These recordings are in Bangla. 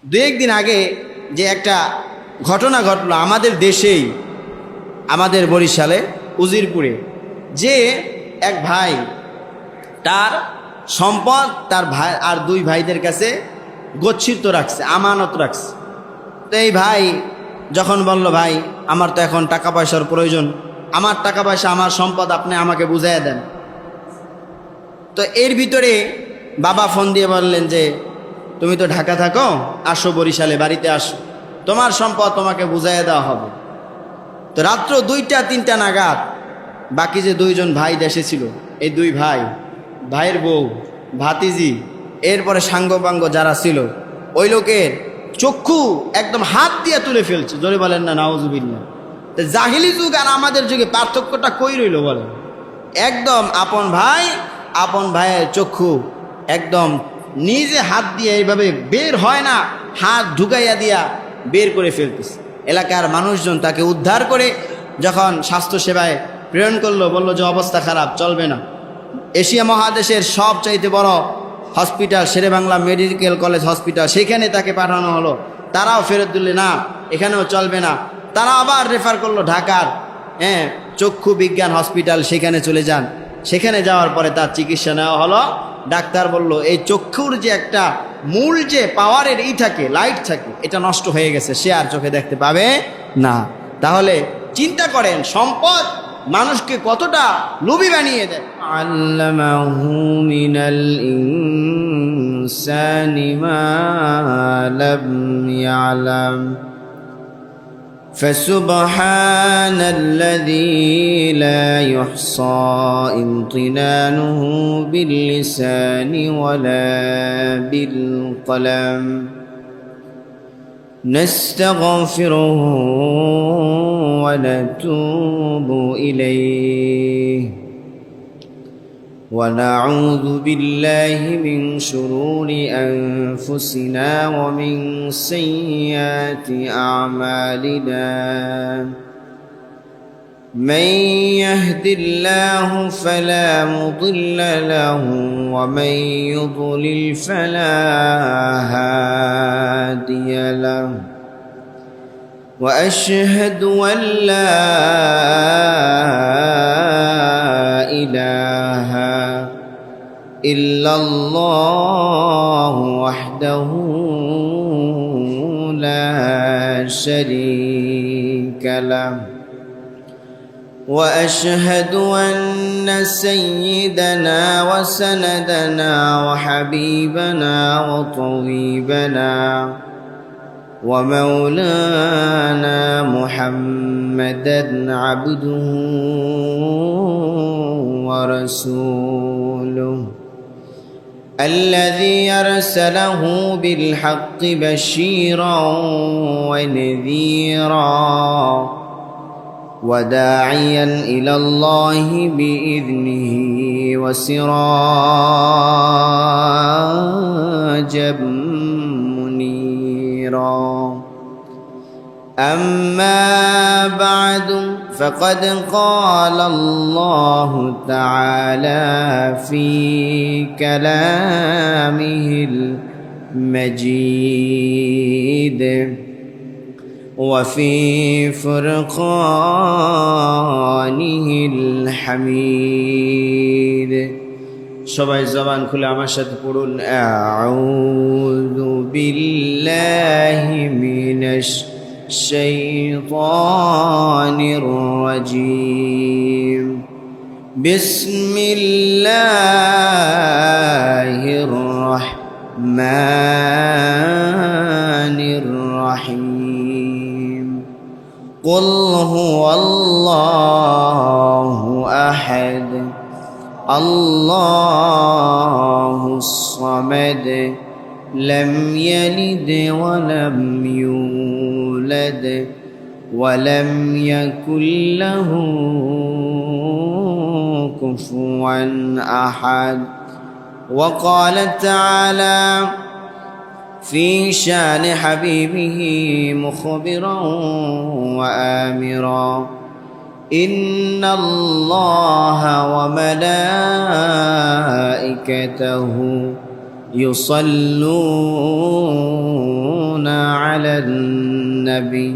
দু একদিন আগে যে একটা ঘটনা ঘটলো আমাদের দেশেই, আমাদের বরিশালে উজিরপুরে, যে এক ভাই তার সম্পদ তার ভাই আর দুই ভাইদের কাছে গচ্ছিত রাখছে, আমানত রাখছে। তো এই ভাই যখন বলল, ভাই আমার তো এখন টাকা পয়সার প্রয়োজন, আমার টাকা পয়সা আমার সম্পদ আপনি আমাকে বুঝাইয়া দেন। তো এর ভিতরে বাবা ফোন দিয়ে বললেন যে তুমি তো ঢাকা থাকো, আসো বরিশালে, বাড়িতে আসো, তোমার সম্পদ তোমাকে বুঝাইয়া দেওয়া হবে। তো রাত্র 2টা-3টা নাগাদ বাকি যে দুইজন ভাই দেশে ছিল, এই দুই ভাই, ভাইয়ের বউ, ভাতিজি, এরপরে সাঙ্গপাঙ্গ যারা ছিল, ওই লোকের চক্ষু একদম হাত দিয়ে তুলে ফেলছে। জোরে বলেন না নাউজুবিল্লাহ। তো জাহিলি যুগ আর আমাদের যুগে পার্থক্যটা কই রইল বলেন? একদম আপন ভাই, আপন ভাইয়ের চক্ষু একদম নিজে হাত দিয়ে এইভাবে বের হয় না, হাত ঢুকাইয়া দিয়া বের করে ফেলতেছে। এলাকার মানুষজন তাকে উদ্ধার করে যখন স্বাস্থ্য সেবায় প্রেরণ করলো, বললো যে অবস্থা খারাপ, চলবে না। এশিয়া মহাদেশের সবচাইতে বড় hospital Sher-e-Bangla medical college hospital, সেখানে তাকে পাঠানো হলো, তারাও ফেরত দিলে না, এখানেও চলবে না। তারা আবার রেফার করলো ঢাকার চক্ষু বিজ্ঞান হসপিটাল, সেখানে চলে যান। সেখানে যাওয়ার পরে তার চিকিৎসা নেওয়া হলো। ডাক্তার বলল এই চক্ষুর যে একটা মূল যে পাওয়ারের থাকে, লাইট থাকে, এটা নষ্ট হয়ে গেছে, সে আর চোখে দেখতে পাবে না। তাহলে চিন্তা করেন সম্পদ মানুষকে কতটা লোভী বানিয়ে দেয়। আল্লামাহু মিনাল ইনসানি মা লাম ইয়ালাম فسبحان الذي لا يحصى امتنانه باللسان ولا بالقلم نستغفره ونتوب إليه ونعوذ بالله من شرور أنفسنا ومن سيئات أعمالنا من يهد الله فلا مضل له ومن يضلل فلا هادي له وأشهد أن لا إله إلا الله وحده لا شريك له وأشهد أن سيدنا وسندنا وحبيبنا وطبيبنا ومولانا محمدا عبده ورسوله الذي أرسله بالحق بشيرا ونذيرا وداعيا إلى الله بإذنه وسراجا منيرا أما بعد فقد قال الله تعالى في كلامه المجيد وفي فرقانه الحميد সবাই জবান খুলে আমার সাথে পড়ুন আউযু বিল্লাহি মিনাশ শাইতানির রাজীম বিসমিল্লাহির রাহমানির রাহিম কুল হুয়াল্লাহু আহাদ আল্লাহুস সামাদ لم يلد ولم يولد ولم يكن له كفوا أحد وقال تعالى في شان حبيبه مخبرا وآمرا إن الله وملائكته يصلون النبي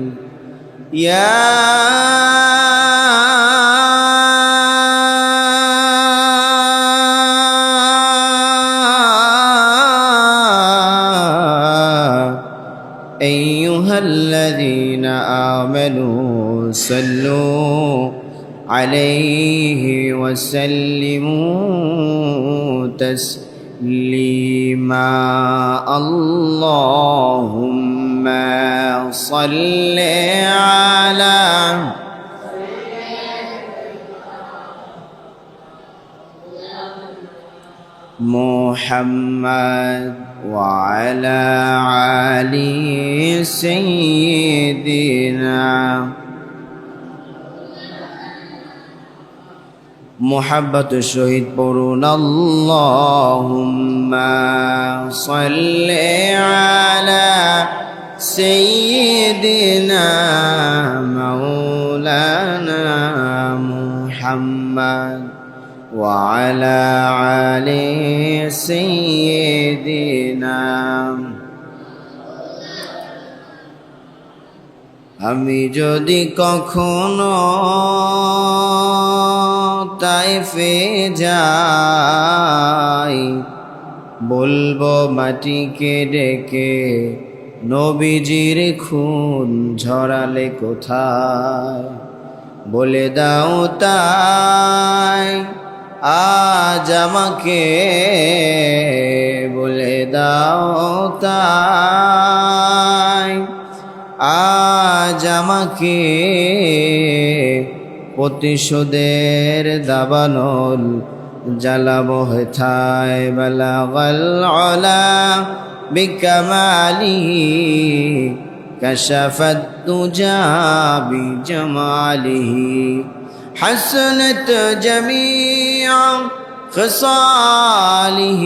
يا أيها الذين آمنوا صلوا عليه وسلموا تسليما اللهم صل على محمد وعلى آل سيدنا محبت شهيد পড়ুন اللهم صل على سيدنا مولانا محمد وعلى آل سيدنا আমি যদি কখনো তাইফে যাই বলবো মাটিকে ডেকে নবীজির খুন ঝরালে কোথায় বলে দাও তাই আজ আমাকে বলে দাও তাই আজ আমাকে প্রতিশোধের দাবানল জ্বালাবো হেথায় বালাগাল আলা বিকামালিহি কাশাফাত তুজা বিজামালিহি حسنت جميع خصاله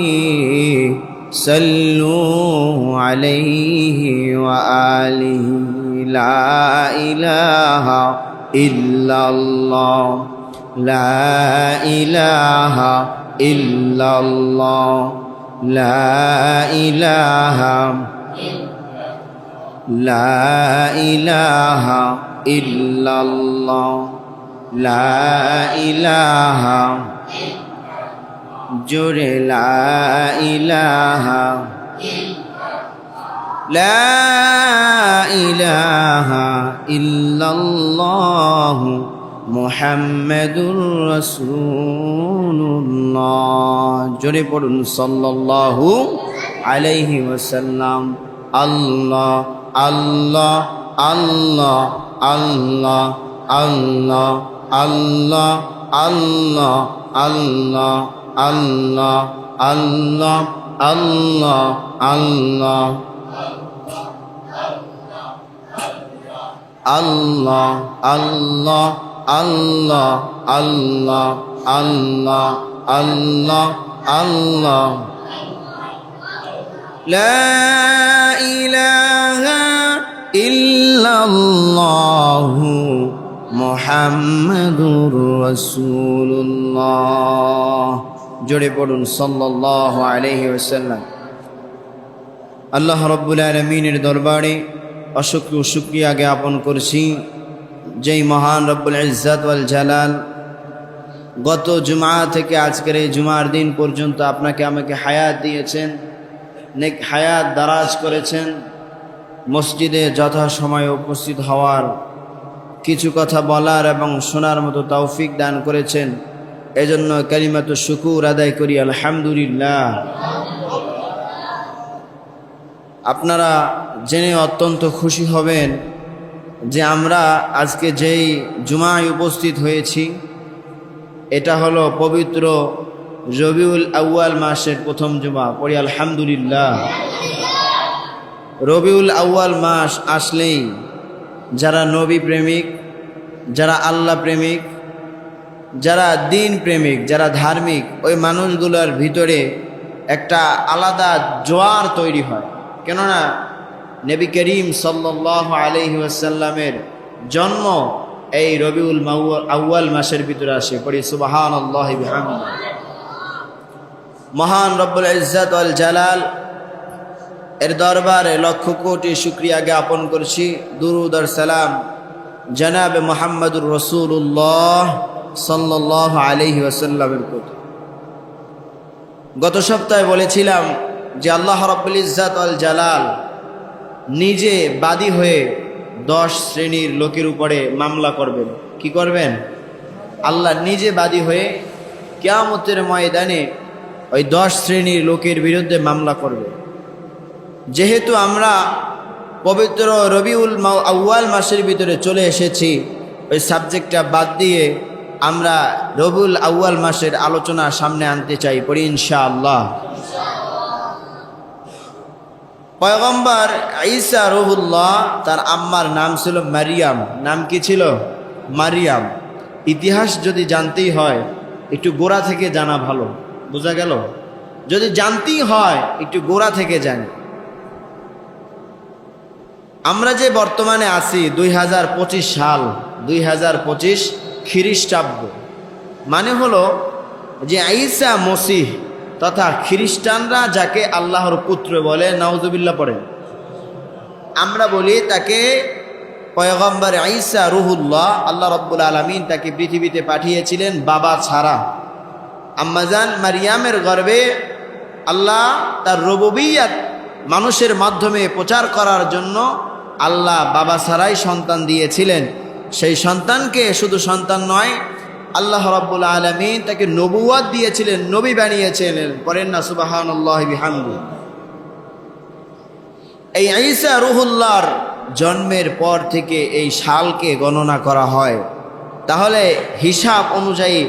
صلوا عليه وآله لا إله إلا الله لا إله إلا الله لا إله لا إله إلا الله لا إله جري لا إله لا إله إلا الله محمد رسول الله جري পড়ুন সাল্লাল্লাহু আলাইহি ওয়াসাল্লাম আল্লাহ আল্লাহ আল্লাহ আল্লাহ আল্লাহ Allah, Allah, Allah, Allah, Allah, Allah, Allah, Allah, Allah, Allah, Allah, Allah, Allah, Allah. La ilaha illallah মুহাম্মাদুর রাসূলুল্লাহ জোরে পড়ুন সাল্লাল্লাহু আলাইহি ওয়াসাল্লাম। আল্লাহ রাব্বুল আলামিনের দরবারে অসংখ্য শুকরিয়া জ্ঞাপন করছি, যেই মহান রব্বুল ইজ্জত ওয়াল জালাল গত জুমা থেকে আজকের এই জুমার দিন পর্যন্ত আপনাকে আমাকে হায়াত দিয়েছেন, নেক হায়াত দারাজ করেছেন, মসজিদে যথাসময়ে উপস্থিত হওয়ার, কিছু কথা বলার এবং শোনার মতো তৌফিক দান করেছেন। এজন্য কালিমাতু শুকুর আদায় করি আলহামদুলিল্লাহ। আপনারা জেনে অত্যন্ত খুশি হবেন যে আমরা আজকে যেই জুমায় উপস্থিত হয়েছি এটা হলো পবিত্র রবিউল আউয়াল মাসের প্রথম জুমা। পড়ি আলহামদুলিল্লাহ। রবিউল আউয়াল মাস আসলেই যারা নবী প্রেমিক, যারা আল্লাহ প্রেমিক, যারা দিন প্রেমিক, যারা ধার্মিক, ওই মানুষগুলোর ভিতরে একটা আলাদা জোয়ার তৈরি হয়। কেননা নবী করিম সাল্লাল্লাহু আলাইহি ওয়াসাল্লামের জন্ম এই রবিউল আউয়াল মাসের ভিতরে আসে। পড়ি সুবহানাল্লাহি বিহামদিহি। মহান রব্বুল ইজ্জত ওয়াল জালাল এর দরবারে লক্ষ কোটি শুকরিয়া জ্ঞাপন করছি। দুরুদ আর সালাম জনাবে মুহাম্মদুর রাসূলুল্লাহ সাল্লাল্লাহু আলাইহি ওয়াসাল্লামের প্রতি। গত সপ্তাহে বলেছিলাম যে আল্লাহ রাব্বুল ইজ্জাত ওয়াল জালাল নিজে বাদী হয়ে 10 শ্রেণীর লোকের উপরে মামলা করবেন। কি করবেন? আল্লাহ নিজে বাদী হয়ে কিয়ামতের ময়দানে ওই 10 শ্রেণীর লোকের বিরুদ্ধে মামলা করবেন। যেহেতু আমরা পবিত্র রবিউল আউয়াল মাসের ভিতরে চলে এসেছি, ওই সাবজেক্টটা বাদ দিয়ে আমরা রবিউল আউয়াল মাসের আলোচনা সামনে আনতে চাই। পড়ি ইনশাআল্লাহ। পয়গম্বর ঈসা রূহুল্লাহ, তার আম্মার নাম ছিল মারিয়াম। নাম কি ছিল? মারিয়াম। ইতিহাস যদি জানতেই হয় একটু গোড়া থেকে জানা ভালো। বোঝা গেল? যদি জানতেই হয় একটু গোড়া থেকে জানি। আমরা যে বর্তমানে আছি 2025 সাল, 2025 খ্রিস্টাব্দ, মানে হলো যে ঈসা মসিহ তথা খ্রিস্টানরা যাকে আল্লাহর পুত্র বলে, নাউজুবিল্লাহ পড়েন, আমরা বলি তাকে পয়গম্বর ঈসা রূহুল্লাহ। আল্লাহ রাব্বুল আলামিন তাকে পৃথিবীতে পাঠিয়েছিলেন বাবা ছাড়া। আম্মাজান মারিয়ামের গর্ভে আল্লাহ তার রুবুবিয়্যাত মানুষের মাধ্যমে প্রচার করার জন্য আল্লাহ বাবা ছাড়াই সন্তান দিয়েছিলেন। সেই সন্তানকে শুধু সন্তান নয়, আল্লাহ রাব্বুল আলামিন তাকে নবুয়ত দিয়েছিলেন, নবী বানিয়েছিলেন। পড়েন না সুবহানাল্লাহি বিহামদি। এই ঈসা রূহুল্লাহর জন্মের পর থেকে এই সালকে গণনা করা হয়। তাহলে হিসাব অনুযায়ী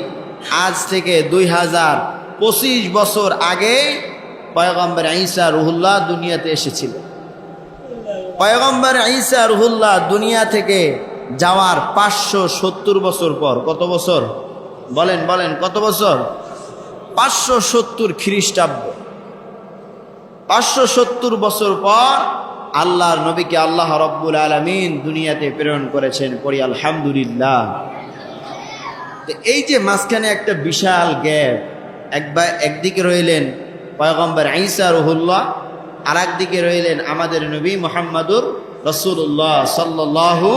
আজ থেকে 2025 বছর আগে পয়গম্বর ঈসা রূহুল্লাহ দুনিয়াতে এসেছিলেন। পয়গম্বর ঈসা রূহুল্লাহ দুনিয়া থেকে যাওয়ার 570 বছর পর, কত বছর বলেন বলেন, কত বছর? 570 খ্রিস্টাব্দ। 570 বছর পর আল্লাহর নবীকে আল্লাহ রাব্বুল আলামিন দুনিয়াতে প্রেরণ করেছেন। পড়ি আলহামদুলিল্লাহ। তো এই যে মাঝখানে একটা বিশাল গ্যাপ, একদিকে রইলেন পয়গম্বর ঈসা রূহুল্লাহ, আর একদিকে রইলেন আমাদের নবী মুহাম্মদুর রাসূলুল্লাহ সাল্লাল্লাহু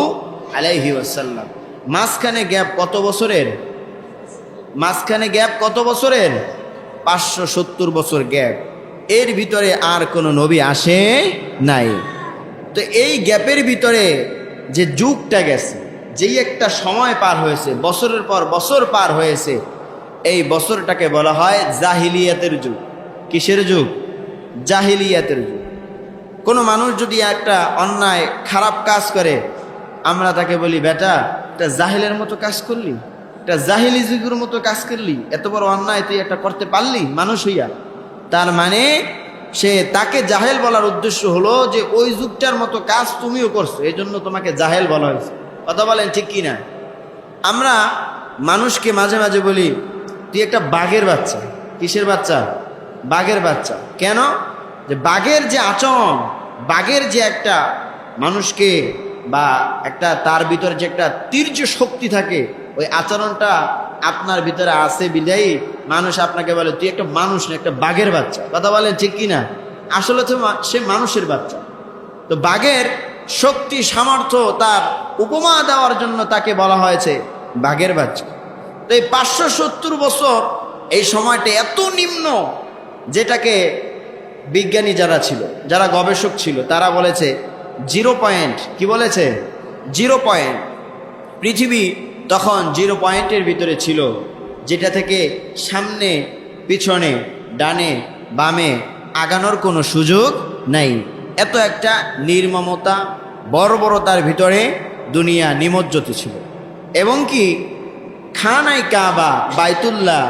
আলাইহি ওয়াসাল্লাম। মাঝখানে গ্যাপ কত বছরের? মাঝখানে গ্যাপ কত বছরের? 570 বছর গ্যাপ। এর ভিতরে আর কোনো নবী আসে নাই। তো এই গ্যাপের ভিতরে যে যুগটা গেছে, যেই একটা সময় পার হয়েছে, বছরের পর বছর পার হয়েছে, এই বছরটাকে বলা হয় জাহিলিয়াতের যুগ। কিসের যুগ? জাহিলিয়াতের যুগ। কোনো মানুষ যদি একটা অন্যায় খারাপ কাজ করে, আমরা তাকে বলি, বেটা এটা জাহিলের মতো কাজ করলি, এটা জাহিলি যুগের মতো কাজ করলি, এত বড় অন্যায় তুই একটা করতে পারলি মানুষ হইয়া। তার মানে তাকে জাহেল বলার উদ্দেশ্য হলো যে ওই যুগটার মতো কাজ তুমিও করছো, এই জন্য তোমাকে জাহেল বলা হয়েছে। কথা বলেন ঠিক কি না? আমরা মানুষকে মাঝে মাঝে বলি, তুই একটা বাঘের বাচ্চা। কিসের বাচ্চা? বাঘের বাচ্চা। কেন? যে বাঘের যে আচরণ, বাঘের যে একটা মানুষকে বা একটা তার ভিতরে যে একটা তীর্য শক্তি থাকে, ওই আচরণটা আপনার ভিতরে আছে বিদায়ী মানুষ আপনাকে বলে তুই একটা মানুষ না, একটা বাঘের বাচ্চা। কথা বলেন ঠিক কি না? আসলে তো সে মানুষের বাচ্চা। তো বাঘের শক্তি সামর্থ্য তার উপমা দেওয়ার জন্য তাকে বলা হয়েছে বাঘের বাচ্চা। তো এই 570 বছর এই সময়টা এত নিম্ন, যেটাকে বিজ্ঞানী যারা ছিল, যারা গবেষক ছিল, তারা বলেছে 0 পয়েন্ট। কি বলেছে? 0 পয়েন্ট। পৃথিবী তখন 0 পয়েন্টের ভিতরে ছিল, যেটা থেকে সামনে পিছনে ডানে বামে আগানোর কোনো সুযোগ নাই। এত একটা নির্মমতা বর্বরতার ভিতরে দুনিয়া নিমজ্জিত ছিল। এবং কি খানায় কাবা, বাইতুল্লাহ,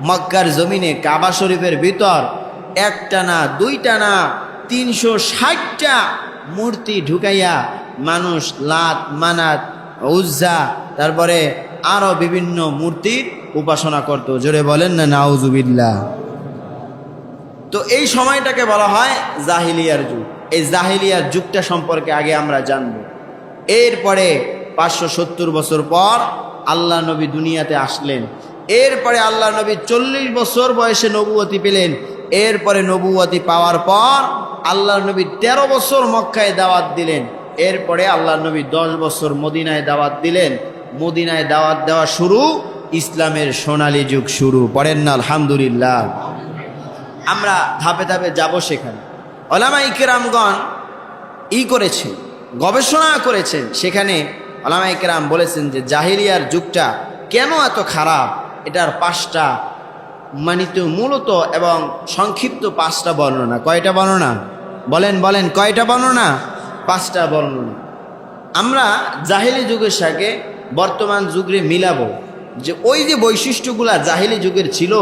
মক্কার জমিনে কাবা শরীফের ভিতর একটা না, দুইটা না, 360টা মূর্তি ঢুকাইয়া মানুষ লাত, মানাত, উজ্জা, তারপরে আরো বিভিন্ন মূর্তির উপাসনা করত। জোরে বলেন না নাউজুবিল্লাহ। তো এই সময়টাকে বলা হয় জাহিলিয়ার যুগ। এই জাহিলিয়ার যুগটা সম্পর্কে আগে আমরা জানব। এরপরে 570 বছর পর আল্লাহ নবী দুনিয়াতে আসলেন। এরপরে আল্লাহ নবী 40 বছর বয়সে নবুয়তি পেলেন। এরপরে নবুয়তি পাওয়ার পর আল্লাহর নবী 13 বছর মক্কায় দাওয়াত দিলেন। এরপরে আল্লাহর নবী 10 বছর মদিনায় দাওয়াত দিলেন। মদিনায় দাওয়াত দেওয়া শুরু, ইসলামের সোনালী যুগ শুরু। পড়েন না আলহামদুলিল্লাহ। আমরা ধাপে ধাপে যাব সেখানে। উলামায়ে কেরামগণ করেছেন, গবেষণা করেছেন। সেখানে উলামায়ে কেরাম বলেছেন যে জাহিলিয়ার যুগটা কেন এত খারাপ, এটার 5টা মূলত এবং সংক্ষিপ্ত 5টা বর্ণনা। কয়টা বর্ণনা? বলেন বলেন, কয়টা বর্ণনা? 5টা বর্ণনা। আমরা জাহিলি যুগের সাথে বর্তমান যুগে মিলাবো, যে ওই যে বৈশিষ্ট্যগুলা জাহিলি যুগের ছিল,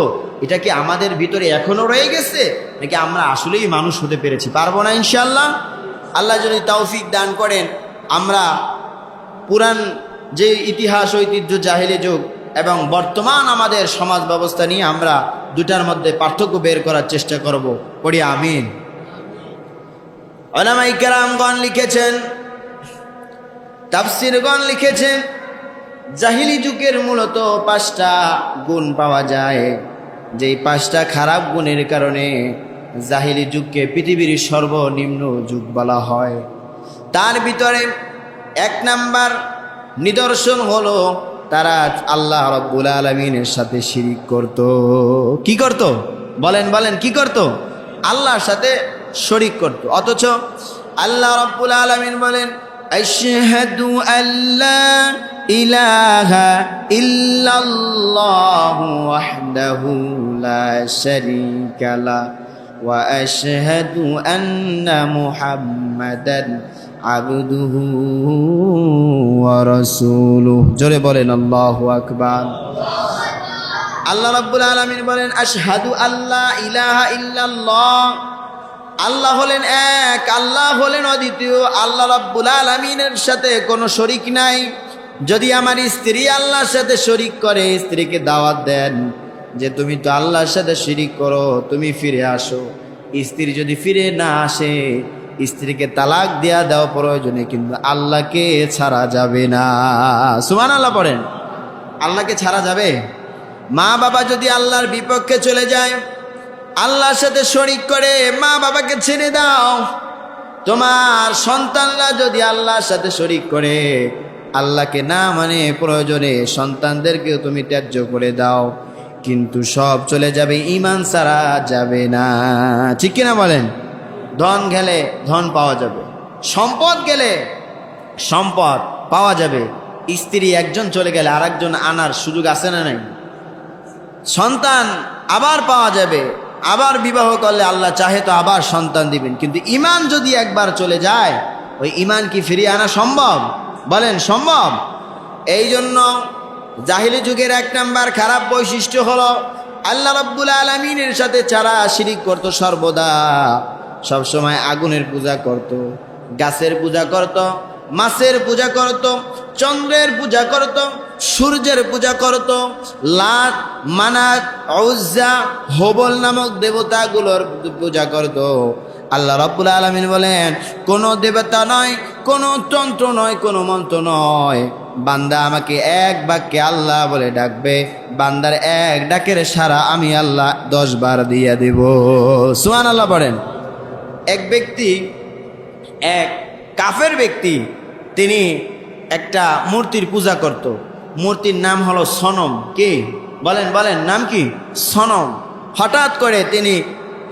এটা কি আমাদের ভিতরে এখনো রয়ে গেছে, নাকি আমরা আসলেই মানুষ হতে পেরেছি? পারবো না ইনশাআল্লাহ। আল্লাহ যদি তৌফিক দান করেন, আমরা পুরান যে ইতিহাস ঐতিহ্য জাহিলি যুগ এবং বর্তমান আমাদের সমাজ ব্যবস্থা নিয়ে আমরা দুটার মধ্যে পার্থক্য বের করার চেষ্টা করব। পড়ি আমিন। উলামায়ে কেরামগণ লিখেছেন, তাফসীরগণ লিখেছেন, জাহিলি যুগের মূলত 5টা গুণ পাওয়া যায়, যেই 5টা খারাপ গুণের কারণে জাহিলি যুগকে পৃথিবীর সর্বনিম্ন যুগ বলা হয়। তার ভিতরে 1 নাম্বার নিদর্শন হলো তারা আল্লাহ রাব্বুল আলামিনের সাথে শিরিক করত। কি করত? বলেন বলেন, কি করত? আল্লাহর সাথে শরীক করত। অথচ আল্লাহ রাব্বুল আলামিন বলেন, আশহাদু আল্লা ইলাহা ইল্লাল্লাহু ওয়াহদাহু লা শারীকা লা ওয়া আশহাদু আন্না মুহাম্মাদান আবদুহু ওয়া রাসূলুহু। জোরে বলেন আল্লাহু আকবার। আল্লাহ রাব্বুল আলামিন বলেন, আশহাদু আল্লা ইলাহা ইল্লাল্লাহ, আল্লাহ হলেন এক, আল্লাহ হলেন অদ্বিতীয়, আল্লাহ রাব্বুল আলামিনের সাথে কোনো শরীক নাই। যদি আমার স্ত্রী আল্লাহর সাথে শরীক করে, স্ত্রীকে দাওয়াত দেন যে তুমি তো আল্লাহর সাথে শিরিক করো, তুমি ফিরে আসো। স্ত্রী যদি ফিরে না আসে, স্ত্রীকে তালাক দেয়া দাও প্রয়োজনে, কিন্তু আল্লাহকে ছাড়া যাবে না। সুবহানাল্লাহ পড়েন। আল্লাহকে ছাড়া যাবে? মা বাবা যদি আল্লাহর বিপক্ষে চলে যায়, আল্লাহর সাথে শরীক করে, মা বাবাকে ছেড়ে দাও। তোমার সন্তানরা যদি আল্লাহর সাথে শরীক করে, আল্লাহকে না মানে প্রয়োজনে সন্তানদেরকেও তুমি ত্যায্য করে দাও, কিন্তু সব চলে যাবে, ঈমান ছাড়া যাবে না। ঠিক কিনা বলেন? ধন গেলে ধন পাওয়া যাবে, সম্পদ গেলে সম্পদ পাওয়া যাবে, স্ত্রী একজন চলে গেলে আরেকজন আনার সুযোগ আছে না নাই? সন্তান আবার পাওয়া যাবে, আবার বিবাহ করলে আল্লাহ চাহে তো আবার সন্তান দিবেন, কিন্তু ঈমান যদি একবার চলে যায়, ওই ঈমান কি ফিরিয়ে আনা সম্ভব? বলেন সম্ভব? এই জন্য জাহিলি যুগের 1 নাম্বার খারাপ বৈশিষ্ট্য হলো আল্লাহ রাব্বুল আলামিনের সাথে যারা শিরিক করত, সর্বদা সবসময় আগুনের পূজা করত, গাছের পূজা করত, মাছের পূজা করত, চন্দ্রের পূজা করত, সূর্যের পূজা করত, লাত, মানাত, উজ্জা, হবল নামক দেবতাগুলোর পূজা করত। আল্লাহ রাব্বুল আলামিন বলেন, কোনো দেবতা নয়, কোনো তন্ত্র নয়, কোনো মন্ত্র নয়, বান্দা আমাকে এক বাক্যে আল্লাহ বলে ডাকবে, বান্দার এক ডাকের সারা আমি আল্লাহ 10 বার দিয়ে দেব। সুবহানাল্লাহ পড়েন। এক ব্যক্তি, এক কাফের ব্যক্তি, তিনি একটা মূর্তির পূজা করত। মূর্তির নাম হলো সনম। কি বলেন বলেন, নাম কি? সনম। হঠাৎ করে তিনি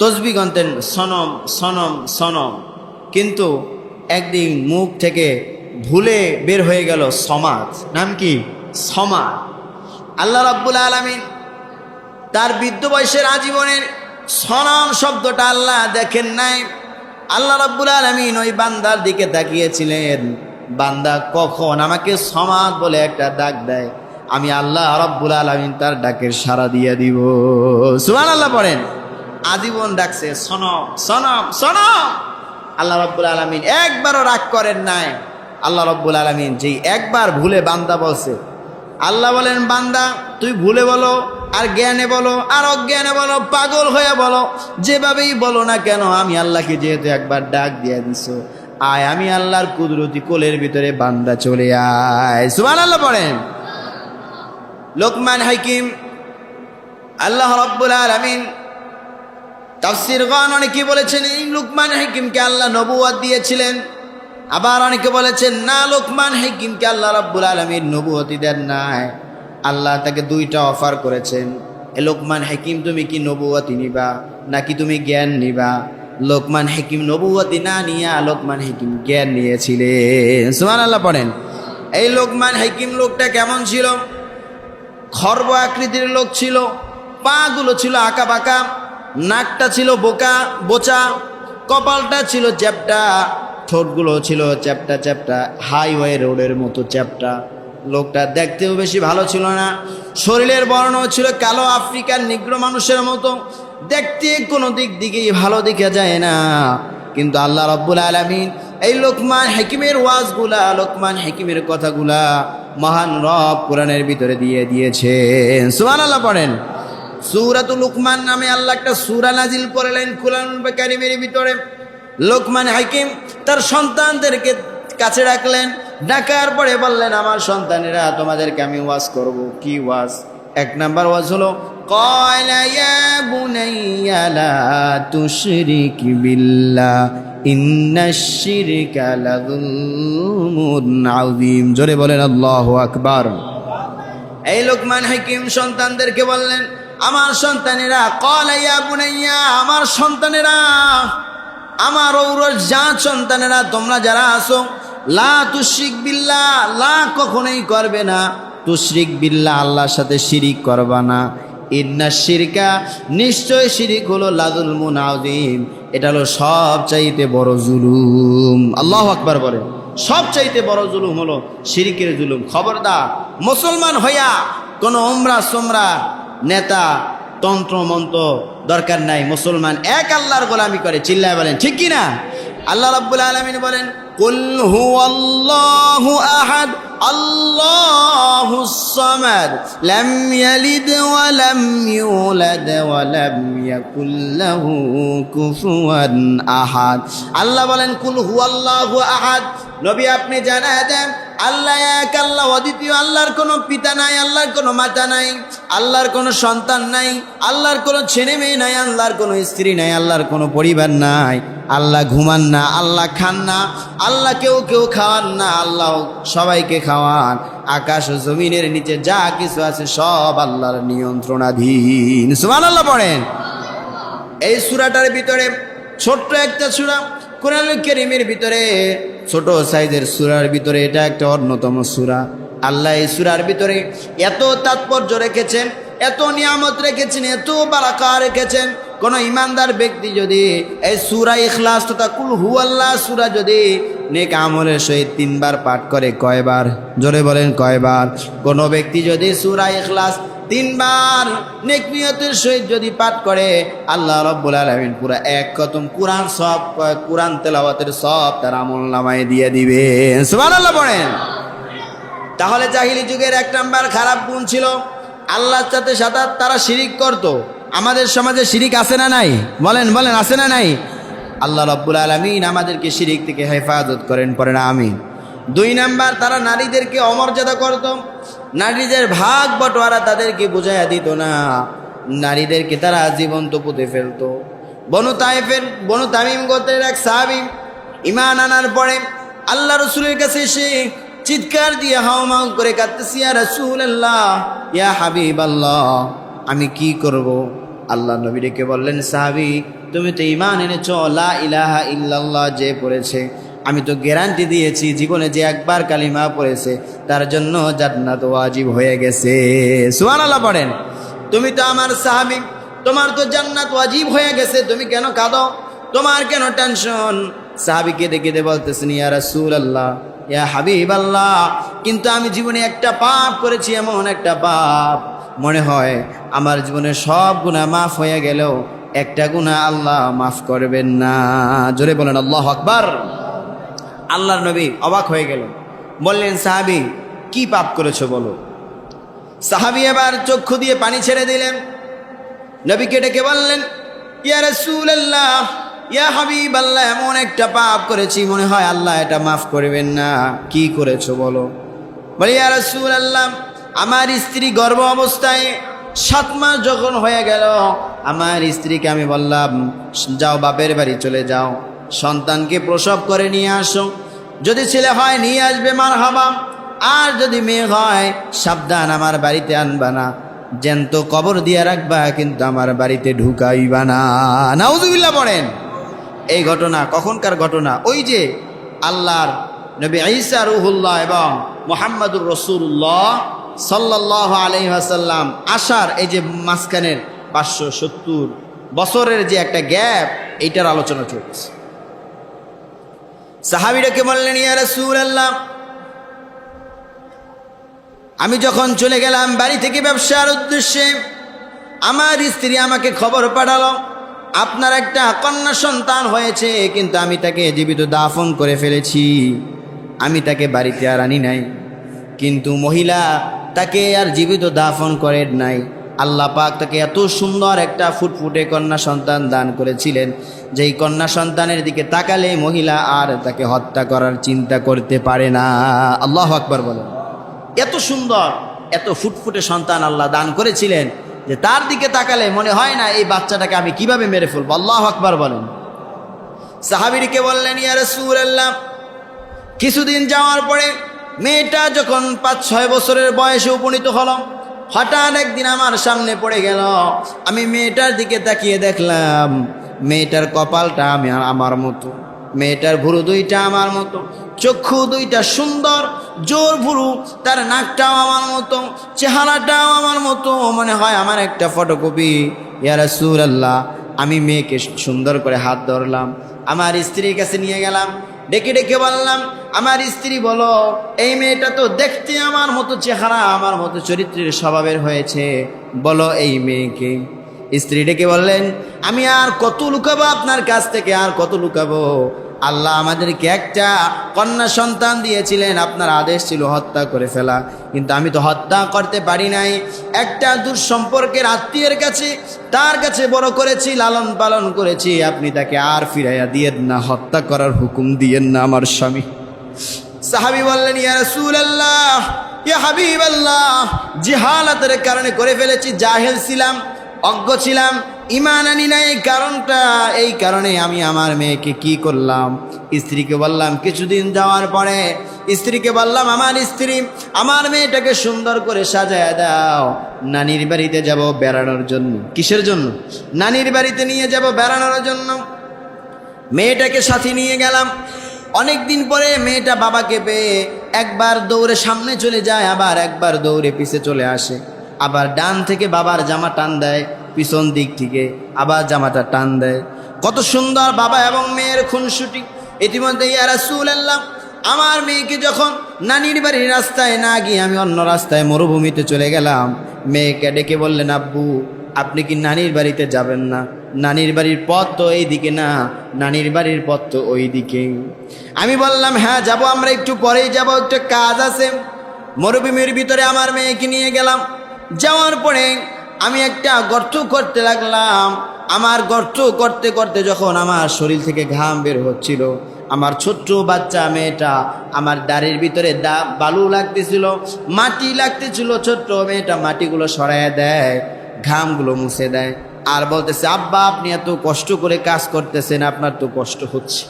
তসবিহ গুনতেন, সনম সনম সনম, কিন্তু একদিন মুখ থেকে ভুলে বের হয়ে গেল সমাদ। নাম কি? সমাদ। আল্লাহ রাব্বুল আলামিন তার বৃদ্ধ বয়সের আজীবনের সনম শব্দটা আল্লাহ দেখেন নাই। আল্লাহ রাব্বুল আলামিন ওই বান্দার দিকে তাকিয়েছিলেন, বান্দা কখন আমাকে সমাদ বলে একটা ডাক দেয়, আমি আল্লাহ রাব্বুল আলামিন তার ডাকের সাড়া দিয়ে দিব। সুবহানাল্লাহ পড়েন। আজীবন ডাকছে সনম সনম সনম। আল্লাহ রাব্বুল আলামিন একবারও রাগ করেন নাই। আল্লাহ রাব্বুল আলামিন যেই একবার ভুলে বান্দা বলছে, আল্লাহ বলেন, বান্দা তুই ভুলে বলো, আর জ্ঞানে বলো, আর অজ্ঞানে বলো, পাগল হয়ে বলো, যেভাবেই বলো না কেন, আমি আল্লাহকে যেহেতু একবার ডাক দিয়ে দিছো, আয় আমি আল্লাহর কুদরতি কোলের ভিতরে বান্দা চলে আয়। সুবহানাল্লাহ পড়েন। লোকমান হাকিম, আল্লাহ রাব্বুল আলামিন তাফসীরগণ অনেকে বলেছেন এই লুকমান হাকিমকে আল্লাহ নবুয়ত দিয়েছিলেন, আবার অনেকে বলেছেন না, লুকমান হাকিমকে আল্লাহ রাব্বুল আলামিন নবুয়তি দেন নাই, আল্লাহ তাকে দুইটা অফার করেছেন। এ লোকমান হাকিম, তুমি কি নবুয়তি নিবা নাকি তুমি জ্ঞান নিবা? লোকমান হাকিম নবুয়তি না নিয়া লোকমান হাকিম জ্ঞান নিয়েছিলেন। সুবহানাল্লাহ পড়েন। এই লোকমান হাকিম লোকটা কেমন ছিল? খর্ব আকৃতির লোক ছিল, পাগুলো ছিল আঁকা বাঁকা, নাকটা ছিল বোচা, কপালটা ছিল চ্যাপ্টা, ঠোঁটগুলো ছিল চ্যাপ্টা চ্যাপ্টা, হাইওয়ে রোডের মতো চ্যাপ্টা। লোকটা দেখতেও বেশি ভালো ছিল না, শরীরের বর্ণ ছিল কালো আফ্রিকান নিগ্রো মানুষের মতো, দেখতে কোনো দিক দিকেই ভালো দেখা যায় না। কিন্তু আল্লাহ রাব্বুল আলামিন এই লোকমান হাকিমের ওয়াজগুলা, লোকমান হাকিমের কথাগুলা মহান রব কোরআনের ভিতরে দিয়ে দিয়েছেন। সুবহানাল্লাহ পড়েন। সূরাতুল লুকমান নামে আল্লাহ একটা সূরা নাজিল করলেন কুরআনুল কারীমের ভিতরে। লোকমান হাকিম তার সন্তানদেরকে কাছে রাখলেন, ডাকার পরে বললেন, আমার সন্তানেরা, তোমাদেরকে আমি ওয়াজ করব। কি ওয়াজ? এক নাম্বার ওয়াজ হলো ক্বালা ইয়া বুনাইয়া লা তুশরিক বিল্লাহ ইন্নাশ শিরকা লাযুলমুন আযীম। জোরে বলেন আল্লাহু আকবার। এই লোকমান হাকিম সন্তানদেরকে বললেন, আমার সন্তানেরা, ক্বালা ইয়া বুনাইয়া, আমার সন্তানেরা, আমার ঔরস জাত সন্তানেরা, তোমরা যারা আছো, লা তুশরিক বিল্লাহ, লা কখনোই করবে না, তুশরিক বিল্লাহ, আল্লাহর সাথে শিরিক করবা না, ইন্না শিরকা, নিশ্চয় শিরিক হলো লাযুলমুন আযীম, এটা হলো সবচাইতে বড় জুলুম। আল্লাহু আকবার বলে। সবচাইতে বড় জুলুম হলো শিরিকের জুলুম। খবরদার, মুসলমান হইয়া কোনো ওমরা সোমরা নেতা তন্ত্র মন্ত্র দরকার নাই, মুসলমান এক আল্লাহর গোলামি করে। চিল্লায় বলেন ঠিক কি না? আল্লাহ রাব্বুল আলামিন বলেন, কুল হুয়াল্লাহু আহাদ আল্লাহুস সামাদ লাম ইয়ালিদ ওয়া লাম ইউলাদ ওয়া লাম ইয়াকুল লাহু কুফুয়ান আহাদ। আল্লাহ বলেন কুল হুয়াল্লাহু আহাদ, নবী আপনি জানায় দেন আল্লাহ এক, আল্লাহ অদ্বিতীয়, আল্লাহর কোনো পিতা নাই, আল্লাহর কোনো মাতা নাই, আল্লাহর কোনো সন্তান নাই, আল্লাহর কোনো ছেলে মেয়ে নাই, আল্লাহর কোনো স্ত্রী নাই, আল্লাহর কোনো পরিবার নাই, আল্লাহ ঘুমান না, আল্লাহ খান না, আল্লাহ কেউ খাওয়ান না, আল্লাহ সবাইকে খাওয়ান। আকাশ ও জমিনের নিচে যা কিছু আছে সব আল্লাহর নিয়ন্ত্রণাধীন। সুবহানাল্লাহ পড়েন। এই সূরাটার ভিতরে ছোট্ট একটা সূরা, কোরআনুল কারীমের ভিতরে ছোট সাইজের সূরার ভিতরে এটা একটা অন্যতম সূরা। আল্লাহ এই সূরার ভিতরে এত তাৎপর্য রেখেছেন, এত নিয়ামত রেখেছেন, এত বারাকা রেখেছেন। কোন ইমানদার ব্যক্তি যদি এই সূরা ইখলাস তথা কুল হুয়াল্লাহ সূরা যদি নেক আমলের সহিত 3 বার পাঠ করে, কয়বার? জোরে বলেন কয়বার? কোন ব্যক্তি যদি সূরা ইখলাস 3 বার নেক নিয়তের সহিত যদি পাঠ করে, আল্লাহ রাব্বুল আলামিন পুরা এক খতম কুরআন তেলাওয়াতের সব তার আমলনামায় দিয়ে দিবে। সুবহানাল্লাহ পড়েন। তাহলে জাহিলি যুগের 1 নাম্বার খারাপ গুণ ছিল আল্লাহর সাথে তারা শিরিক করত। আমাদের সমাজে শিরিক আছে না নাই? বলেন বলেন, আছে না নাই? আল্লাহ রাব্বুল আলামিন আমাদেরকে শিরিক থেকে হেফাজত করেন, পড়েন আমিন। 2 নাম্বার, তারা নারীদেরকে অমর্যাদা করত, নারীদের ভাগ বটোয়ারা তাদেরকে বুঝাইয়া দিত না, নারীদেরকে তারা জীবন্ত পুঁতে ফেলত। বনু তামিম গোত্রের এক সাহাবী ঈমান আনার পরে আল্লাহ রাসূলের কাছে এসে চিৎকার দিয়ে হাওমাও করে কাঁদতেছি, ইয়া রাসূলুল্লাহ, ইয়া হাবিবাল্লাহ, আমি কি করব? আল্লাহ নবী ডেকে বললেন, সাহাবী, তুমি তো ঈমান এনেছ, লা ইলাহা ইল্লাল্লাহ যে পড়েছে, আমি তো গ্যারান্টি দিয়েছি জীবনে যে একবার কালিমা পড়েছে তার জন্য জান্নাত ওয়াজিব হয়ে গেছে। সুবহানাল্লাহ পড়েন। তুমি তো আমার সাহাবী, তোমার তো জান্নাত ওয়াজিব হয়ে গেছে, তুমি কেন কাঁদো? তোমার কেন টেনশন? সাহাবীকে দেখে বলতেছেন, ইয়া রাসূলুল্লাহ, ইয়া হাবিবাল্লাহ, কিন্তু আমি জীবনে একটা পাপ করেছি, এমন একটা পাপ মনে হয় আমার জীবনের সব গুনাহ মাফ হয়ে গেলেও একটা গুনাহ আল্লাহ মাফ করবেন না। জোরে বলেন আল্লাহু আকবার। আল্লাহর নবী অবাক হয়ে গেলেন, বললেন, সাহাবী, কি পাপ করেছো বলো? সাহাবী এবার চক্ষু দিয়ে পানি ছেড়ে দিলেন, নবীকে ডেকে বললেন, ইয়া রাসূলুল্লাহ, ইয়া হাবিবাল্লাহ, এমন একটা পাপ করেছি মনে হয় আল্লাহ এটা মাফ করবেন না। কি করেছো বলো? বলে, ইয়া রাসূলুল্লাহ, আমার স্ত্রী গর্ভ অবস্থায় 7 মাস যখন হয়ে গেল, আমার স্ত্রীকে আমি বললাম, যাও বাপের বাড়ি চলে যাও, সন্তানকে প্রসব করে নিয়ে আসো। যদি ছেলে হয় নিয়ে আসবে মারহাবা, আর যদি মেয়ে হয় সাবধান, আমার বাড়িতে আনবা না, জ্যান্ত কবর দিয়ে রাখবা, কিন্তু আমার বাড়িতে ঢুকাইবা না। নাউজুবিল্লাহ পড়েন। এই ঘটনা কখনকার ঘটনা? ওই যে আল্লাহর নবী ঈসা রূহুল্লাহ এবং মুহাম্মাদুর রাসূলুল্লাহ সাল্লাল্লাহু আলাইহি ওয়াসাল্লাম আসার এই যে মাঝখানের 570 বছরের যে একটা গ্যাপ, এইটার আলোচনা চলছে। সাহাবীরাকে বললেন, ইয়া রাসূলুল্লাহ, আমি যখন চলে গেলাম বাড়ি থেকে ব্যবসার উদ্দেশ্যে, আমার স্ত্রী আমাকে খবর পাঠালো আপনার একটা কন্যা সন্তান হয়েছে, কিন্তু আমি তাকে জীবিত দাফন করে ফেলেছি, আমি তাকে বাড়িতে আর আনি নাই। কিন্তু মহিলা তাকে আর জীবিত দাফন করে নাই। আল্লাহ পাক তাকে এত সুন্দর একটা ফুটফুটে কন্যা সন্তান দান করেছিলেন, যেই কন্যা সন্তানের দিকে তাকালে মহিলা আর তাকে হত্যা করার চিন্তা করতে পারে না। আল্লাহু আকবার বলেন। এত সুন্দর, এত ফুটফুটে সন্তান আল্লাহ দান করেছিলেন যে তার দিকে তাকালে মনে হয় না এই বাচ্চাটাকে আমি কিভাবে মেরে ফেলবো। আল্লাহু আকবার বলেন। সাহাবীকে বললেন, ইয়া রাসূলুল্লাহ, কিছুদিন যাওয়ার পরে মেয়েটা যখন 5-6 বছরের বয়সে উপনীত হলো, হঠাৎ একদিন আমার সামনে পড়ে গেল। আমি মেয়েটার দিকে তাকিয়ে দেখলাম মেয়েটার কপালটা আমার মতো, মেয়েটার ভুরু দুইটা আমার মতো, চক্ষু দুইটা সুন্দর জোর ভুরু, তার নাকটাও আমার মতো, চেহারাটাও আমার মতো, মনে হয় আমার একটা ফটোকপি। ইয়া রাসূলুল্লাহ, আমি মেয়েকে সুন্দর করে হাত ধরলাম, আমার স্ত্রীর কাছে নিয়ে গেলাম, ডেকে ডেকে বললাম, আমার স্ত্রী বলো, এই মেয়েটা তো দেখতে আমার মতো, চেহারা আমার মতো, চরিত্রের স্বভাবের হয়েছে, বলো এই মেয়েকে। স্ত্রী ডেকে বললেন, আমি আর কত লুকাবো আপনার কাছ থেকে, আর কত লুকাবো? আল্লাহ আমাদেরকে একটা কন্যা সন্তান দিয়েছিলেন, আপনার আদেশ ছিল হত্যা করে ফেলা, কিন্তু আমি তো হত্যা করতে পারি নাই। একটা দূর সম্পর্কের আত্মীয়ের কাছে, তার কাছে বড় করেছি, লালন পালন করেছি, আপনি তাকে আর ফিরাইয়া দিয়েন না, হত্যা করার হুকুম দিয়েন না আমার স্বামী। সাহাবী বললেন, ইয়া রাসূলুল্লাহ, ইয়া হাবিবাল্লাহ, জিহালাতের কারণে করে ফেলেছি, জাহেল ছিলাম, অজ্ঞ ছিলাম, ঈমান আনি নাই, এই কারণে আমি আমার মেয়েকে কি করলাম। স্ত্রীকে বললাম, কিছুদিন যাওয়ার পরে স্ত্রীকে বললাম, আমার স্ত্রী, আমার মেয়েটাকে সুন্দর করে সাজায় দাও, নানির বাড়িতে যাব বেড়ানোর জন্য। কিসের জন্য? নানির বাড়িতে নিয়ে যাব বেড়ানোর জন্য। মেয়েটাকে সাথে নিয়ে গেলাম। অনেক দিন পরে মেয়েটা বাবাকে পেয়ে একবার দৌড়ে সামনে চলে যায়, আবার একবার দৌড়ে পিছে চলে আসে, আবার ডান থেকে বাবার জামা টান দেয়, পিছন দিক থেকে আবার জামাটা টান দেয়। কত সুন্দর বাবা এবং মেয়ের খুনসুটি। ইতিমধ্যে ইয়া রাসূলুল্লাহ, আমার মেয়েকে যখন নানির বাড়ির রাস্তায় না গিয়ে আমি অন্য রাস্তায় মরুভূমিতে চলে গেলাম, মেয়েকে ডেকে বললেন, আব্বু, আপনি কি নানির বাড়িতে যাবেন না? নানির বাড়ির পথ তো এই দিকে না, নানির বাড়ির পথ তো ওই দিকে। আমি বললাম, হ্যাঁ যাব, আমরা একটু পরেই যাব, একটা কাজ আছে। মরুভূমির ভিতরে আমার মেয়েকে নিয়ে গেলাম। যাওয়ার পরে আমি একটা গর্ত করতে লাগলাম। আমার গর্ত করতে করতে যখন আমার শরীর থেকে ঘাম বের হচ্ছিল, আমার ছোট্ট বাচ্চা মেয়েটা, আমার দাড়ির ভিতরে বালু লাগতেছিল, মাটি লাগতেছিল, ছোট্ট মেয়েটা মাটিগুলো সরাইয়া দেয়, ঘামগুলো মুছে দেয়, আর বলতেছে, আব্বা, আপনি এত কষ্ট করে কাজ করতেছেন, আপনার তো কষ্ট হচ্ছে।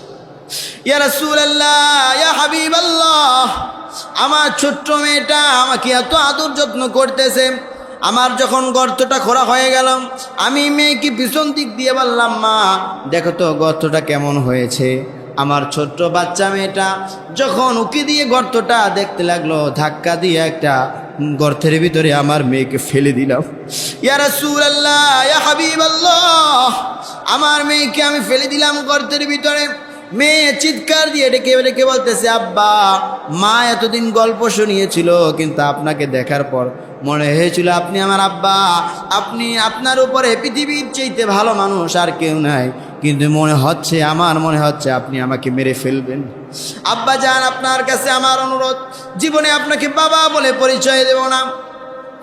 ইয়া রাসূলুল্লাহ, ইয়া হাবিবাল্লাহ, আমার ছোট্ট মেয়েটা আমাকে এত আদর যত্ন করতেছে। আমার যখন গর্তটা খোঁড়া হয়ে গেল, আমি মেয়েকে পিছন দিক দিয়ে বললাম, মা দেখো তো গর্তটা কেমন হয়েছে। আমার ছোট্ট বাচ্চা মেয়েটা যখন উকি দিয়ে গর্তটা দেখতে লাগলো, ধাক্কা দিয়ে একটা গর্তের ভিতরে আমার মেয়েকে ফেলে দিলাম। ইয়া রাসূলুল্লাহ, ইয়া হাবিবাল্লাহ, আমার মেয়েকে আমি ফেলে দিলাম গর্তের ভিতরে। মেয়ে চিৎকার দিয়ে ডেকে ডেকে বলতেছে, আব্বা, মা এতদিন গল্প শুনিয়েছিল, কিন্তু আপনাকে দেখার পর মনে হয়েছিল আপনি আমার আব্বা, আপনার উপরে পৃথিবীর চাইতে ভালো মানুষ আর কেউ নাই, কিন্তু আমার মনে হচ্ছে আপনি আমাকে মেরে ফেলবেন। আব্বা জান, আপনার কাছে আমার অনুরোধ, জীবনে আপনাকে বাবা বলে পরিচয় দেব না।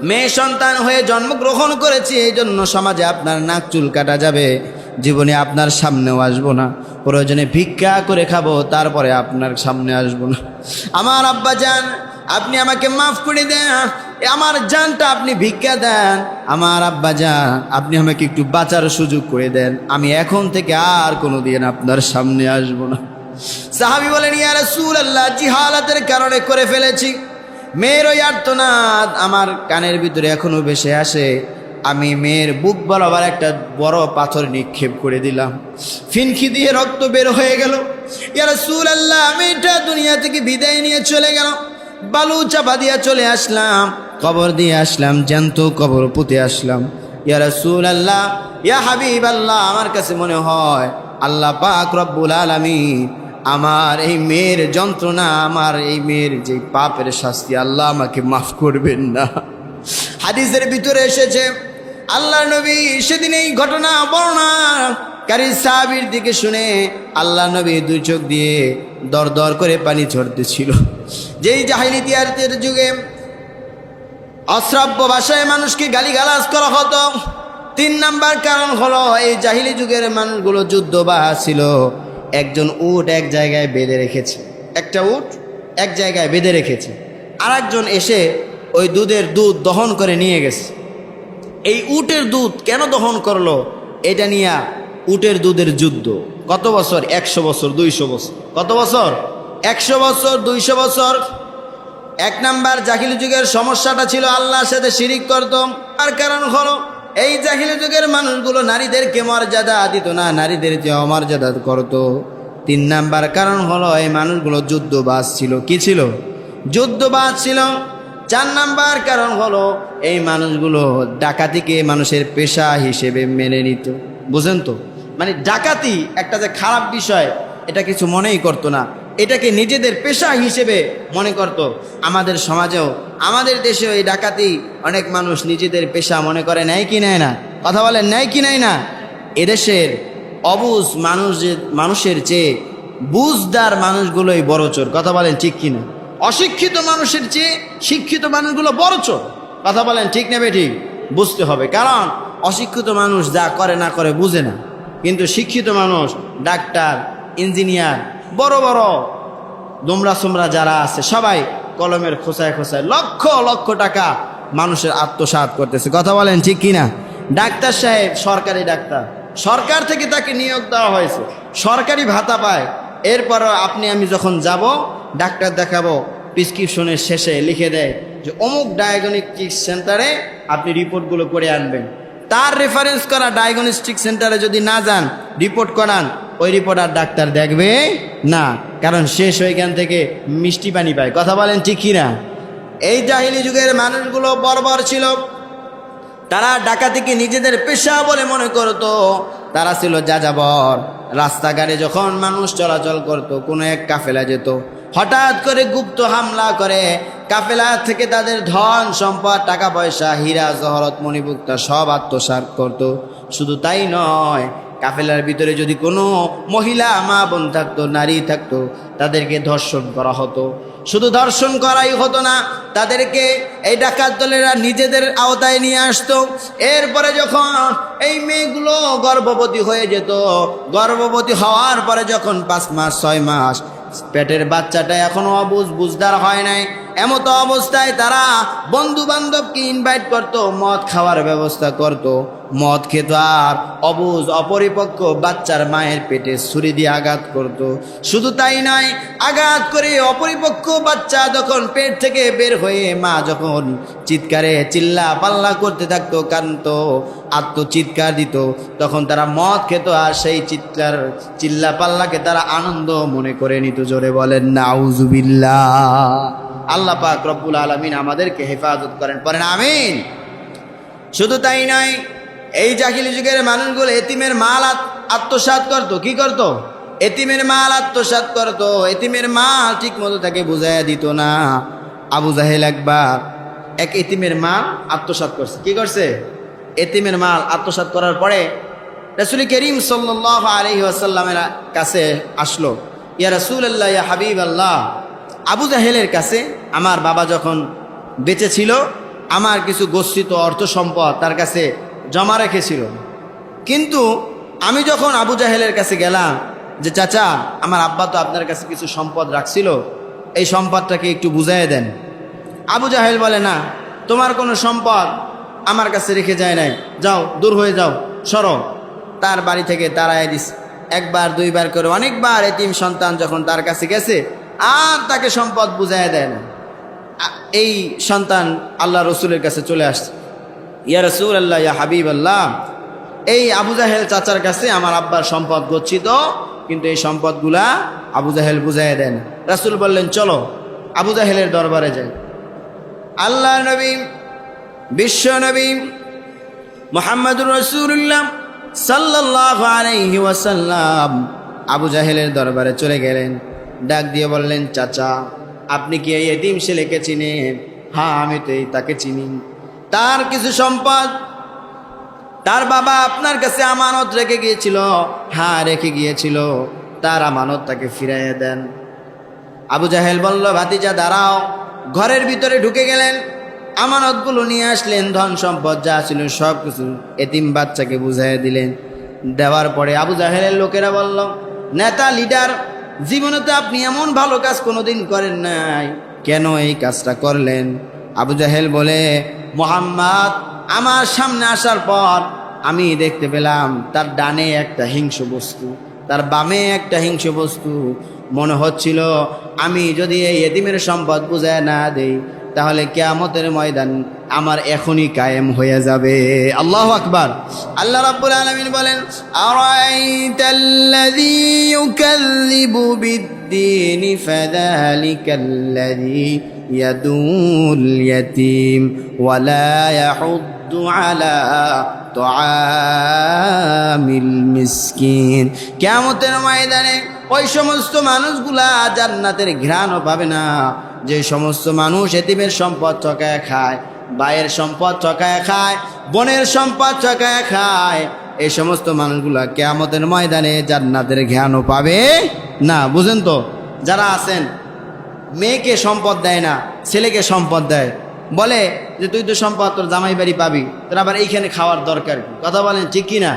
মেয়ে সন্তান হয়ে জন্মগ্রহণ করেছি, এই জন্য সমাজে আপনার নাক চুল কাটা যাবে, জীবনে আপনার সামনেও আসবো না, প্রয়োজনে ভিক্ষা করে খাবো, তারপরে আপনার সামনে আসবো না। আমার আব্বা জান, আপনি আমাকে মাফ করে দেন, আমার জানটা আপনি ভিক্ষা দেন, আমার আব্বা জান আপনি আমাকে একটু বাঁচার সুযোগ করে দেন, আমি এখন থেকে আর কোনোদিন আপনার সামনে আসবো না। সাহাবী বলেন, ইয়া রাসূলুল্লাহ, জিহালাতের কারণে করে ফেলেছি। মেয়ের ওই আর্তনাদ আমার কানের ভিতরে এখনো ভেসে আসে। আমি মেয়ের বুক বরাবর একটা বড় পাথর নিক্ষেপ করে দিলাম, ফিনকি দিয়ে রক্ত বের হয়ে গেল। ইয়া রাসূলুল্লাহ, মেয়েটা দুনিয়া থেকে বিদায় নিয়ে চলে গেল। বালু চাপা দিয়া চলে আসলাম, কবর দিয়ে আসলাম, জ্যান্ত কবর পুঁতে আসলাম। ইয়া রাসূলুল্লাহ, ইয়া হাবিবাল্লাহ, আমার কাছে মনে হয় আল্লাহ পাক রব্বুল আলামিন আমার এই মেয়ের যন্ত্রণা, আমার এই মেয়ের যে পাপের শাস্তি, আল্লাহ আমাকে মাফ করবেন না। হাদিসের ভিতরে এসেছে, আল্লাহ নবী সেদিন এই ঘটনা বর্ণনাকারী সাহাবীর দিকে শুনে আল্লাহ নবী দুই চোখ দিয়ে দর দর করে পানি ঝরতেছিল। যেই জাহিলিয়াতের যুগে অশ্রাব্য ভাষায় মানুষকে গালিগালাজ করা হতো, 3 নাম্বার কারণ হলো এই জাহিলি যুগের মানুষগুলো যুদ্ধবাজ ছিল। একজন উট এক জায়গায় বেঁধে রেখেছে, একটা উট এক জায়গায় বেঁধে রেখেছে, আর একজন এসে ওই দুধ দহন করে নিয়ে গেছে। এই উটের দুধ কেন দহন করলো, এটা নিয়ে উটের দুধের যুদ্ধ। কত বছর? 100 বছর, 200 বছর। কত বছর? 100 বছর, 200 বছর। 1 নাম্বার জাহিলি যুগের সমস্যাটা ছিল আল্লাহর সাথে শিরিক করত। আর কারণ হলো এই জাহিলি যুগের মানুষগুলো নারীদেরকে মর্যাদা দিত না, নারীদেরকে অমর্যাদা করত। 3 নাম্বার কারণ হলো এই মানুষগুলো যুদ্ধবাজ ছিল। কি ছিল? যুদ্ধবাজ ছিল। 4 নাম্বার কারণ হলো এই মানুষগুলো ডাকাতিকে মানুষের পেশা হিসেবে মেনে নিত। বুঝেন তো, মানে ডাকাতি একটা যে খারাপ বিষয় এটা কিছু মনেই করতো না, এটাকে নিজেদের পেশা হিসেবে মনে করত। আমাদের সমাজেও, আমাদের দেশেও এই ডাকাতি অনেক মানুষ নিজেদের পেশা মনে করে, নেয় কি নেয় না? কথা বলেন, নেয় কি নেয় না? এদেশের অবুঝ মানুষের চেয়ে বুঝদার মানুষগুলোই বড় চোর। কথা বলেন ঠিক কিনা? অশিক্ষিত মানুষের চেয়ে শিক্ষিত মানুষগুলো বড় চোর। কথা বলেন ঠিক নেবে? ঠিক। বুঝতে হবে, কারণ অশিক্ষিত মানুষ যা করে না করে বুঝে না, কিন্তু শিক্ষিত মানুষ, ডাক্তার, ইঞ্জিনিয়ার, বড় বড় দুমরা সুমরা যারা আছে সবাই কলমের খোঁচায় খোঁচায় লক্ষ লক্ষ টাকা মানুষের আত্মসাৎ করতেছে। কথা বলেন ঠিক কিনা? ডাক্তার সাহেব সরকারি ডাক্তার, সরকার থেকে তাকে নিয়োগ দেওয়া হয়েছে, সরকারি ভাতা পায়। এরপরও আপনি আমি যখন যাব ডাক্তার দেখাবো, প্রেসক্রিপশনের শেষে লিখে দেয় যে অমুক ডায়াগনস্টিক সেন্টারে আপনি রিপোর্টগুলো করে আনবেন। তার রেফারেন্স করা ডায়াগনস্টিক সেন্টারে যদি না যান, রিপোর্ট করান, ওই রিপোর্ট আর ডাক্তার দেখবে না, কারণ শেষ ওইখান থেকে মিষ্টি পানি পায়। কথা বলেন ঠিক কিনা? এই জাহিলি যুগের মানুষগুলো বর্বর ছিল। তারা ডাকাতিকে নিজেদের পেশা বলে মনে করত। তারা ছিল যাযাবর। রাস্তাঘাটে যখন মানুষ চলাচল করত, কোনো এক কাফেলা যেত, হঠাৎ করে গুপ্ত হামলা করে কাফেলা থেকে তাদের ধন সম্পদ, টাকা পয়সা, হীরা জহরত, মণিমুক্তা সব আত্মসাৎ করত। শুধু তাই নয়, কাফেলার ভিতরে যদি কোনো মহিলা মা বোন থাকতো, নারী থাকতো, তাদেরকে ধর্ষণ করা হতো। শুধু ধর্ষণ করাই হতো না, তাদেরকে এই ডাকাত দলেরা নিজেদের আওতায় নিয়ে আসতো। এরপরে যখন এই মেয়েগুলো গর্ভবতী হয়ে যেত, গর্ভবতী হওয়ার পরে যখন 5 মাস 6 মাস পেটের বাচ্চাটা এখনো বুঝদার হয় নাই, এমতো অবস্থায় তারা বন্ধু বান্ধবকে ইনভাইট করত, মদ খাওয়ার ব্যবস্থা করত। মদ খেত আর অপরিপক্ক বাচ্চার মায়ের পেটে ছুরি দিয়ে আঘাত করত। শুধু তাই নয়, আঘাত করে অপরিপক্ক বাচ্চা যখন পেট থেকে বের হয়ে মা যখন চিৎকারে চিল্লা পাল্লা করতে থাকতো, কাঁদতো, আত্মচিৎকার দিত, তখন তারা মদ খেত আর সেই চিল্লা পাল্লাকে তারা আনন্দ মনে করে নিত। জোরে বলেন নাউজুবিল্লাহ। আল্লাহ পাক রব্বুল আলামিন আমাদেরকে হেফাজত করেন, পড়েন আমিন। শুধু তাই নয়, এই জাহিলি যুগের মানুষগুলো এতিমের মাল আত্মসাৎ করত। কি করত? এতিমের মাল আত্মসাৎ করত। এতিমের মাল ঠিক মতো তাকে বুঝাইয়া দিত না। আবু জাহেল একবার এক এতিমের মাল আত্মসাৎ করছে। কি করছে? এতিমের মাল আত্মসাৎ করার পরে রাসূল করিম সাল্লাল্লাহু আলাইহি ওয়াসাল্লামের কাছে আসলো, ইয়া রাসূলুল্লাহ, ইয়া হাবিবাল্লাহ, আবু জাহেলের কাছে আমার বাবা যখন বেঁচে ছিল, আমার কিছু গচ্ছিত অর্থ সম্পদ তার কাছে জমা রেখেছিল, কিন্তু আমি যখন আবু জাহেলের কাছে গেলাম যে চাচা, আমার আব্বা তো আপনার কাছে কিছু সম্পদ রাখছিল, এই সম্পদটাকে একটু বুঝাইয়া দেন। আবু জাহেল বলে, না, তোমার কোনো সম্পদ আমার কাছে রেখে যায় নাই, যাও দূর হয়ে যাও, সরো। তার বাড়ি থেকে তাড়ায় দিস। একবার দুইবার করে অনেকবার এতিম সন্তান যখন তার কাছে গেছে আর তাকে সম্পদ বুঝায় দেয় না। এই সন্তান আল্লাহ রসুলের কাছে চলে আসছে, ইয়া রসুল আল্লাহ, ইয়া হাবিব আল্লাহ, এই আবু জাহেল চাচার কাছে আমার আব্বার সম্পদ গচ্ছিত, কিন্তু এই সম্পদগুলা আবু জাহেল বুঝায় দেন। রাসূল বললেন চলো আবু জাহেলের দরবারে যাই। আল্লাহ নবী, বিশ্ব নবী মুহাম্মদুর রাসূলুল্লাহ সাল্লাল্লাহু আলাইহি ওয়াসাল্লাম আবু জাহেলের দরবারে চলে গেলেন। ডাক দিয়ে বললেন, চাচা আপনি কি এই এতিম ছেলেকে চিনেন? হ্যাঁ আমি তো তাকে চিনি। তার কিছু সম্পদ তার বাবা আপনার কাছে আমানত রেখে গিয়েছিল। হ্যাঁ রেখে গিয়েছিল, তার আমানত তাকে ফিরাইয়ে দেন। আবু জাহেল বলল, ভাতিজা দাঁড়াও। ঘরের ভিতরে ঢুকে গেলেন, আমানতগুলো নিয়ে আসলেন, ধন সম্পদ যা ছিল সব কিছু এতিম বাচ্চাকে বুঝাইয়া দিলেন। দেওয়ার পরে আবু জাহেলের লোকেরা বলল, নেতা লিডার, জীবনে তো আপনি এমন ভালো কাজ কোনোদিন করেন নাই, কেন এই কাজটা করলেন? আবু জাহেল বলে, মুহাম্মদ আমার সামনে আসার পর আমি দেখতে পেলাম তার ডানে একটা হিংস্র বস্তু, তার বামে একটা হিংস্র বস্তু। মনে হচ্ছিল আমি যদি এই এতিমের সম্পদ বুঝায় না দেই তাহলে কিয়ামতের ময়দান আমার এখনই কায়েম হয়ে যাবে। আল্লাহু আকবার। আল্লাহ রাব্বুল আলামিন বলেন, আরাইতাল্লাযী ইউকাযযিবু বিদ্দীন ফাযালিকাল্লাযী ইয়াদুল ইয়াতীম ওয়া লা ইয়াহুদ্দু আলা তুআমিল মিসকিন। কিয়ামতের ময়দানে ওই সমস্ত মানুষগুলা জান্নাতের ঘ্রাণও পাবে না যে সমস্ত মানুষ এতিমের সম্পদ ঠকায় খায়, ভাইয়ের সম্পদ ঠকায় খায়, বোনের সম্পদ ঠকায় খায়। এই সমস্ত মানুষগুলা কিয়ামতের ময়দানে জান্নাতের ঘ্রাণও পাবে না। বুঝেন তো, যারা আছেন মেয়েকে সম্পদ দেয় না, ছেলেকে সম্পদ দেয়, বলে যে তুই তো সম্পদ তোর জামাই বাড়ি পাবি, তোর আবার এইখানে খাওয়ার দরকার কি? কথা বলেন ঠিক কি না?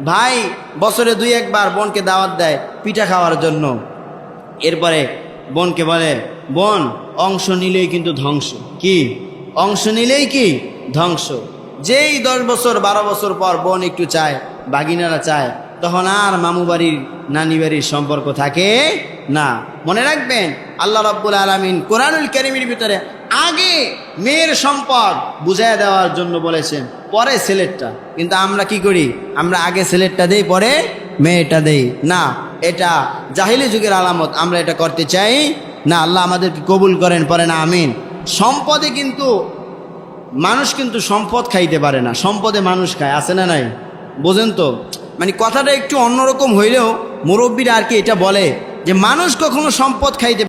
ভাই বছরে 2-1 বার বোনকে দাওয়াত দেয় পিঠা খাওয়ার জন্য, এরপরে বোনকে বলে, বোন অংশ নিলেই কিন্তু ধ্বংস। কি অংশ নিলেই কি ধ্বংস? যেই 10 বছর 12 বছর পর বোন একটু চায়, বাগিনারা চায়, তখন আর মামু বাড়ির নানি বাড়ির সম্পর্ক থাকে না। মনে রাখবেন, আল্লাহ রাব্বুল আলামিন কোরআনুল কারীমের ভিতরে আগে মেয়ের সম্পদ বুঝায় দেওয়ার জন্য বলেছেন, পরে ছেলেরটা। কিন্তু আমরা কি করি? আমরা আগে ছেলেরটা দেই, পরে মেয়েটা দেই না। এটা জাহিলি যুগের আলামত, আমরা এটা করতে চাই না। আল্লাহ আমাদেরকে কবুল করেন, পরে না আমিন। সম্পদে কিন্তু মানুষ কিন্তু সম্পদ খাইতে পারে না, সম্পদে মানুষ খায়, আছে না নাই? বোঝেন তো, মানে কথাটা একটু অন্যরকম হইলেও মুরব্বীরা আর কি এটা বলে যে মানুষ কখনো সম্পদ খাইতে